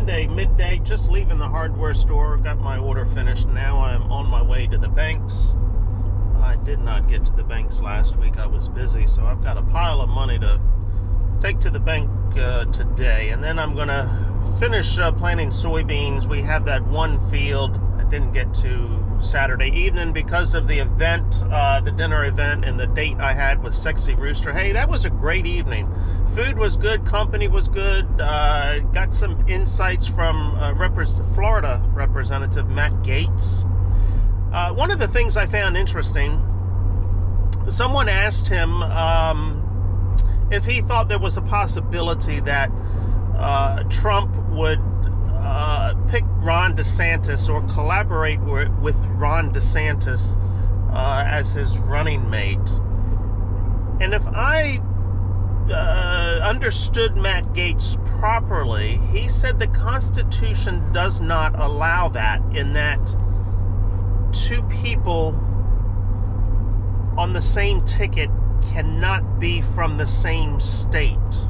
Monday midday, just leaving the hardware store, got my order finished. Now I'm on my way to the banks. I did not get to the banks last week, I was busy, so I've got a pile of money to take to the bank today, and then I'm gonna finish planting soybeans. We have that one field I didn't get to Saturday evening because of the event, the dinner event, and the date I had with Sexy Rooster. Hey, that was a great evening. Food was good, company was good. Got some insights from Florida Representative Matt Gaetz. One of the things I found interesting, someone asked him if he thought there was a possibility that Trump would pick Ron DeSantis or collaborate with Ron DeSantis as his running mate. And if I understood Matt Gaetz properly, he said the Constitution does not allow that, in that two people on the same ticket cannot be from the same state.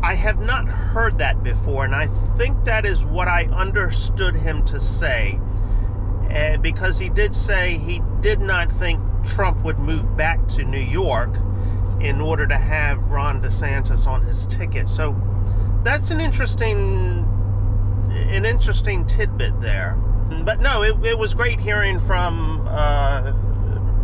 I have not heard that before, and I think that is what I understood him to say, because he did say he did not think Trump would move back to New York in order to have Ron DeSantis on his ticket. So that's an interesting tidbit there. But no, it was great hearing from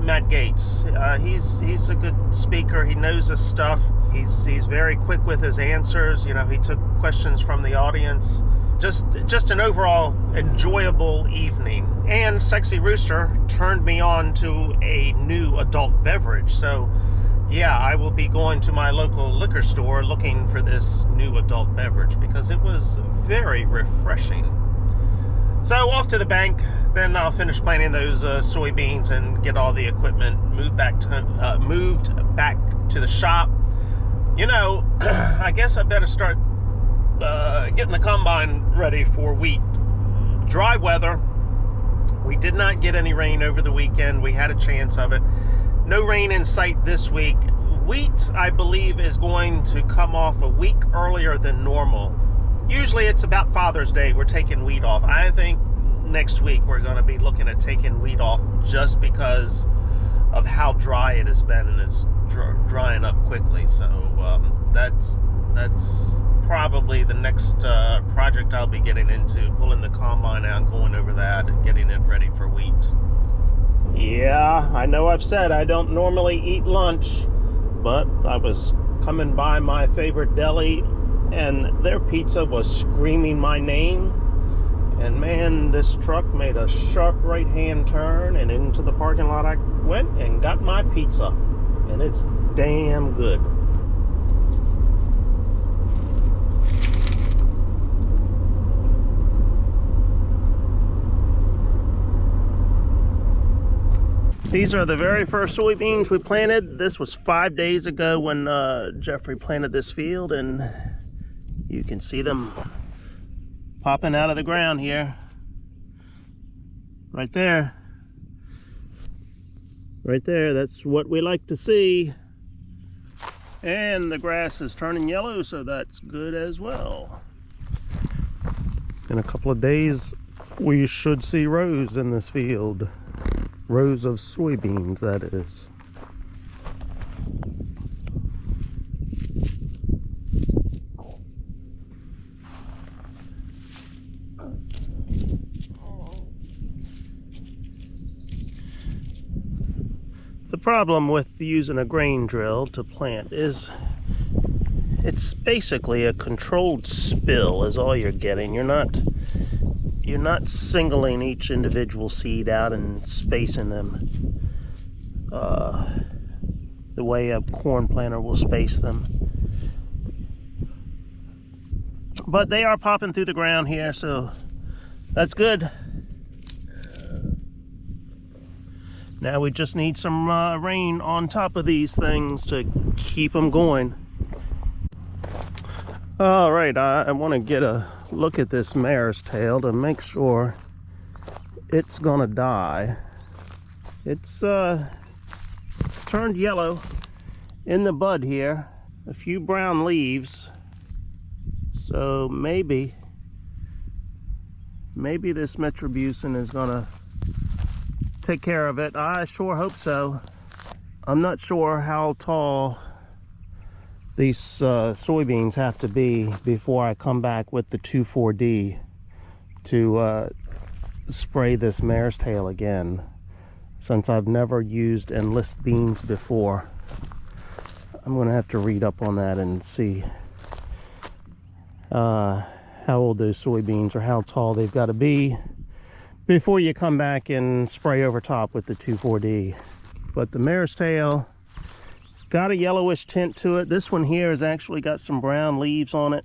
Matt Gaetz. He's a good speaker. He knows his stuff. He's very quick with his answers. You know, he took questions from the audience. Just an overall enjoyable evening. And Sexy Rooster turned me on to a new adult beverage. So yeah, I will be going to my local liquor store looking for this new adult beverage because it was very refreshing. So off to the bank, then I'll finish planting those soybeans and get all the equipment moved back to the shop. You know, I guess I better start getting the combine ready for wheat. Dry weather. We did not get any rain over the weekend. We had a chance of it. No rain in sight this week. Wheat, I believe, is going to come off a week earlier than normal. Usually it's about Father's Day we're taking wheat off. I think next week we're going to be looking at taking wheat off just because of how dry it has been, and it's drying up quickly. So that's probably the next project I'll be getting into, pulling the combine out, going over that, and getting it ready for wheat. Yeah, I know I've said I don't normally eat lunch, but I was coming by my favorite deli, and their pizza was screaming my name. And man, this truck made a sharp right-hand turn, and into the parking lot I went and got my pizza. And it's damn good. These are the very first soybeans we planted. This was 5 days ago when Jeffrey planted this field, and you can see them popping out of the ground here. Right there. Right there, that's what we like to see. And the grass is turning yellow, so that's good as well. In a couple of days, we should see rows in this field. Rows of soybeans, that is. The problem with using a grain drill to plant is it's basically a controlled spill is all you're getting. You're not singling each individual seed out and spacing them the way a corn planter will space them. But they are popping through the ground here, so that's good. Now we just need some rain on top of these things to keep them going. All right, I want to get a look at this mare's tail to make sure it's gonna die. It's turned yellow in the bud here, a few brown leaves, so maybe Maybe this Metribuzin is gonna take care of it. I sure hope so. I'm not sure how tall these soybeans have to be before I come back with the 2,4-D to spray this mare's tail again, since I've never used enlist beans before. I'm gonna have to read up on that and see how old those soybeans or how tall they've got to be before you come back and spray over top with the 2,4-D. But the mare's tail, it's got a yellowish tint to it. This one here has actually got some brown leaves on it.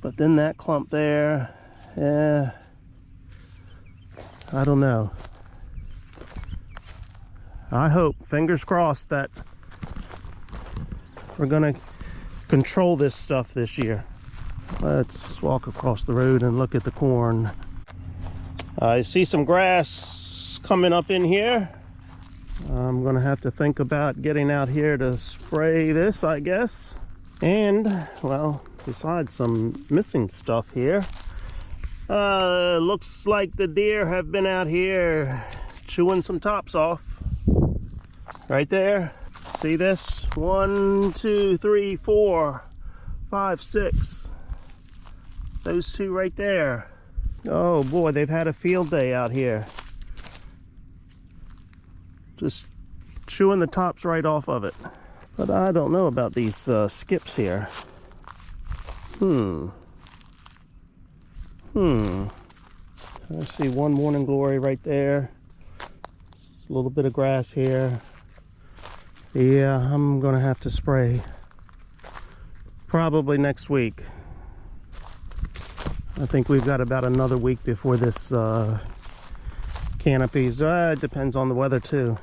But then that clump there, I don't know. I hope, fingers crossed, that we're gonna control this stuff this year. Let's walk across the road and look at the corn. I see some grass coming up in here. I'm gonna have to think about getting out here to spray this, I guess. And, well, besides some missing stuff here, looks like the deer have been out here chewing some tops off. Right there. See this? 1, 2, 3, 4, 5, 6. Those two right there. Oh boy, they've had a field day out here. Just chewing the tops right off of it. But I don't know about these skips here. I see one morning glory right there. Just a little bit of grass here. Yeah, I'm gonna have to spray probably next week. I think we've got about another week before this canopies. It depends on the weather too.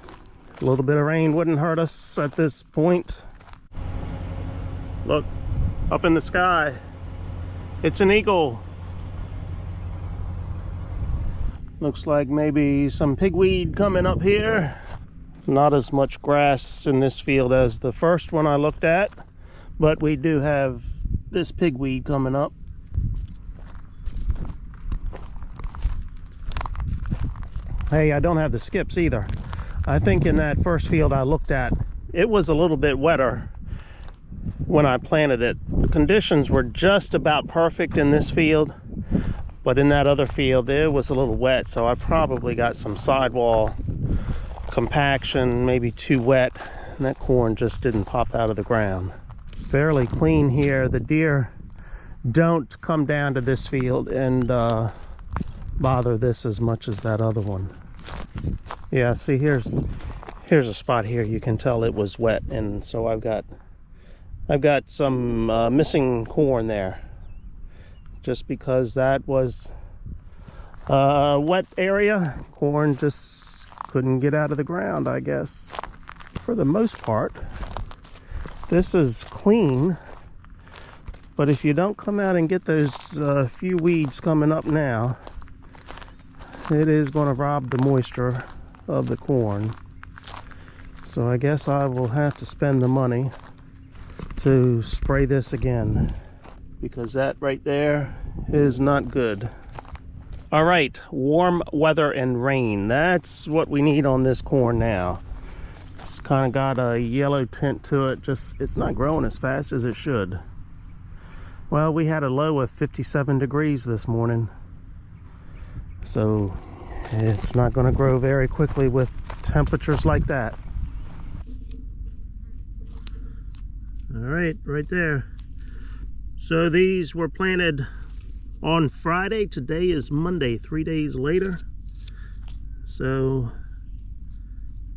A little bit of rain wouldn't hurt us at this point. Look, up in the sky. It's an eagle. Looks like maybe some pigweed coming up here. Not as much grass in this field as the first one I looked at, but we do have this pigweed coming up. Hey, I don't have the skips either. I think in that first field I looked at, it was a little bit wetter when I planted it. The conditions were just about perfect in this field, but in that other field it was a little wet, so I probably got some sidewall compaction, maybe too wet, and that corn just didn't pop out of the ground. Fairly clean here. The deer don't come down to this field and bother this as much as that other one. Yeah, see, here's a spot here. You can tell it was wet, and so I've got some missing corn there, just because that was a wet area. Corn just couldn't get out of the ground, I guess. For the most part, this is clean, but if you don't come out and get those few weeds coming up now, it is going to rob the moisture of the corn. So I guess I will have to spend the money to spray this again, because that right there is not good. All right, warm weather and rain. That's what we need on this corn now. It's kind of got a yellow tint to it. Just, it's not growing as fast as it should. Well, we had a low of 57 degrees this morning, so it's not going to grow very quickly with temperatures like that. All right, right there. So these were planted on Friday. Today is Monday, 3 days later. So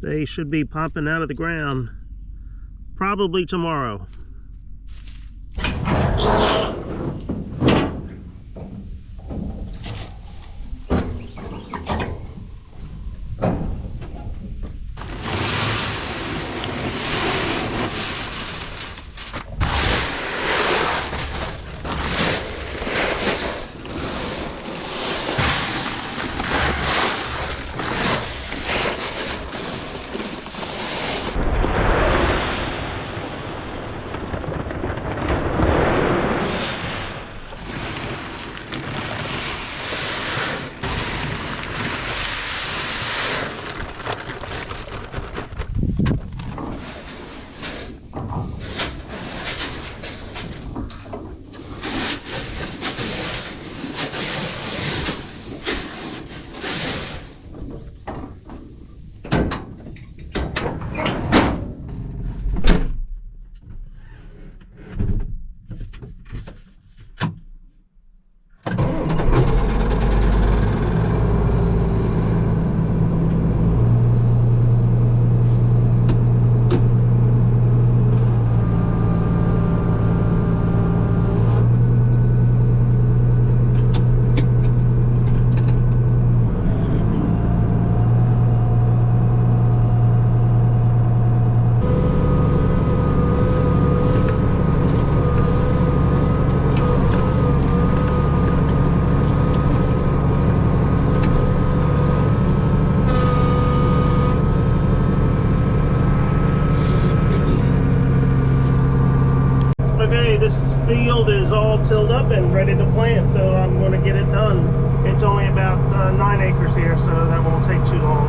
they should be popping out of the ground probably tomorrow. up and ready to plant, so I'm going to get it done. It's only about 9 acres here, so that won't take too long.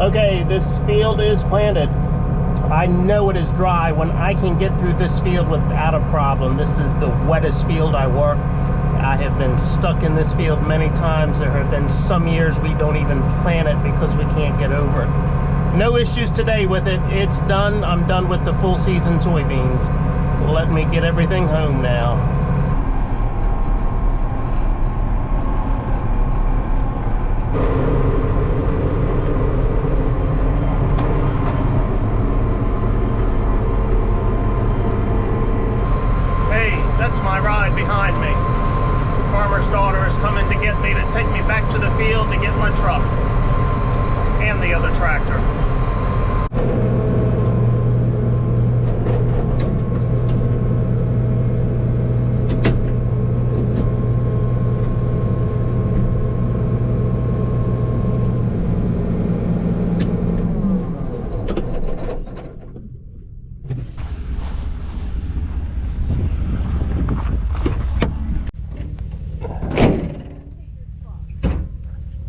Okay, this field is planted. I know it is dry when I can get through this field without a problem. This is the wettest field I work. I have been stuck in this field many times. There have been some years we don't even plant it because we can't get over it. No issues today with it. It's done. I'm done with the full season soybeans. Let me get everything home now. That's my ride behind me. The farmer's daughter is coming to get me, to take me back to the field to get my truck and the other tractor.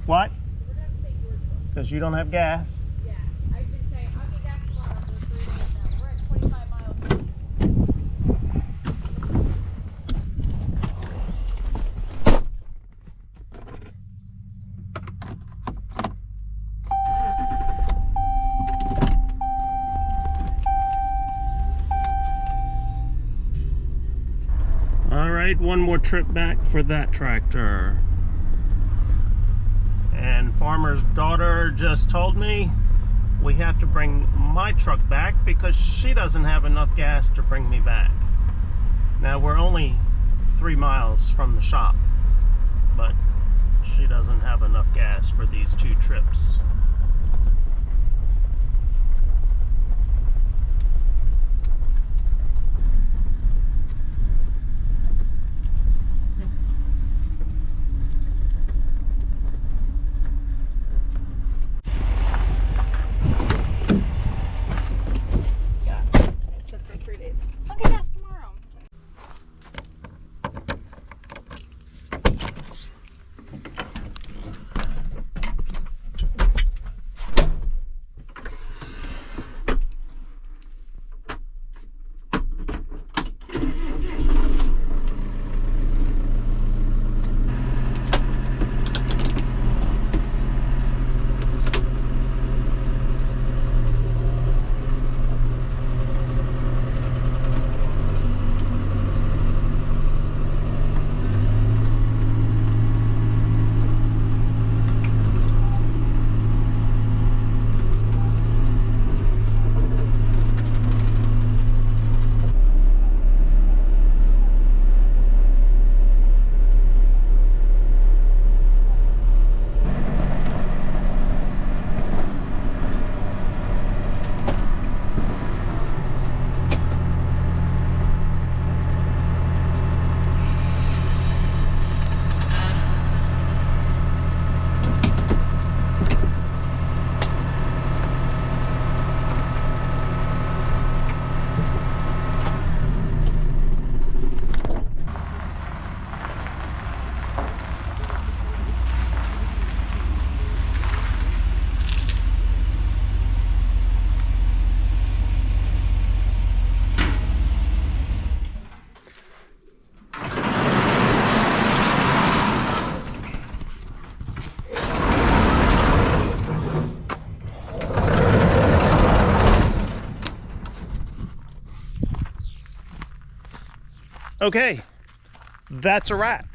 What? Because you don't have gas? Yeah, I've been saying I'll get gas tomorrow for 3 days now. We're at 25 miles. All right, one more trip back for that tractor. And farmer's daughter just told me we have to bring my truck back because she doesn't have enough gas to bring me back. Now we're only 3 miles from the shop, but she doesn't have enough gas for these 2 trips. I'll get gas tomorrow. Okay, that's a wrap.